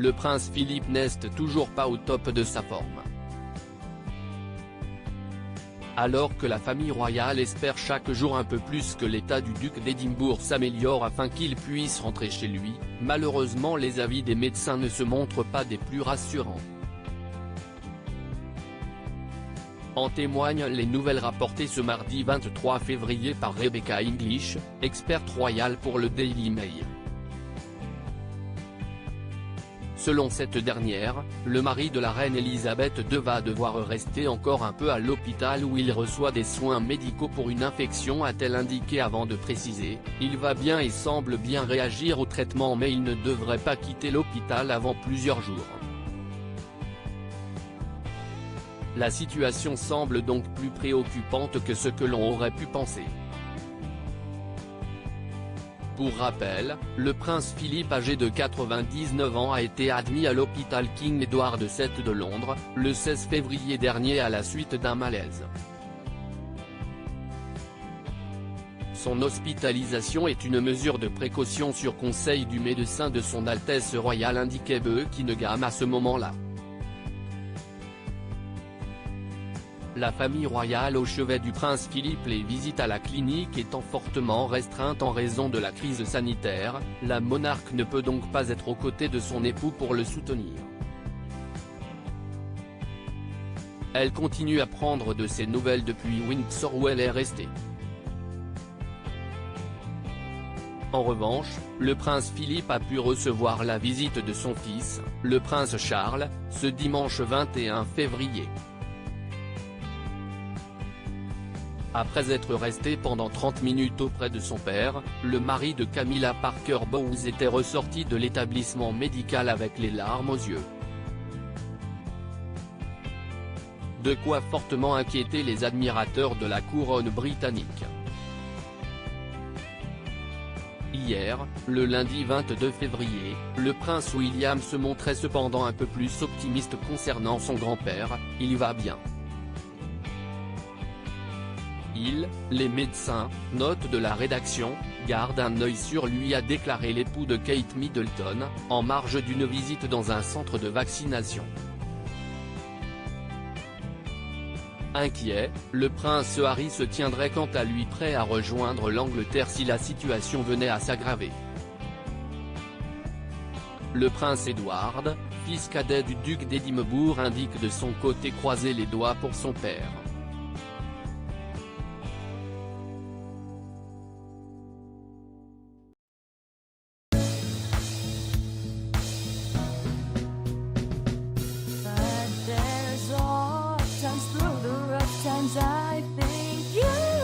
le prince Philippe n'est toujours pas au top de sa forme. Alors que la famille royale espère chaque jour un peu plus que l'état du duc d'Édimbourg s'améliore afin qu'il puisse rentrer chez lui, malheureusement les avis des médecins ne se montrent pas des plus rassurants. En témoignent les nouvelles rapportées ce mardi 23 février par Rebecca English, experte royale pour le Daily Mail. Selon cette dernière, le mari de la reine Elisabeth II va devoir rester encore un peu à l'hôpital où il reçoit des soins médicaux pour une infection, a-t-elle indiqué avant de préciser « Il va bien et semble bien réagir au traitement mais il ne devrait pas quitter l'hôpital avant plusieurs jours ». La situation semble donc plus préoccupante que ce que l'on aurait pu penser. Pour rappel, le prince Philippe âgé de 99 ans a été admis à l'hôpital King Edward VII de Londres, le 16 février dernier à la suite d'un malaise. Son hospitalisation est une mesure de précaution sur conseil du médecin de son Altesse royale, indiquait Buckingham à ce moment-là. La famille royale au chevet du prince Philippe, les visites à la clinique étant fortement restreintes en raison de la crise sanitaire, la monarque ne peut donc pas être aux côtés de son époux pour le soutenir. Elle continue à prendre de ses nouvelles depuis Windsor où elle est restée. En revanche, le prince Philippe a pu recevoir la visite de son fils, le prince Charles, ce dimanche 21 février. Après être resté pendant 30 minutes auprès de son père, le mari de Camilla Parker Bowles était ressorti de l'établissement médical avec les larmes aux yeux. De quoi fortement inquiéter les admirateurs de la couronne britannique. Hier, le lundi 22 février, le prince William se montrait cependant un peu plus optimiste concernant son grand-père, il va bien. Les médecins, note de la rédaction, gardent un œil sur lui, a déclaré l'époux de Kate Middleton, en marge d'une visite dans un centre de vaccination. Inquiet, le prince Harry se tiendrait quant à lui prêt à rejoindre l'Angleterre si la situation venait à s'aggraver. Le prince Edward, fils cadet du duc d'Édimbourg, indique de son côté croiser les doigts pour son père. I think you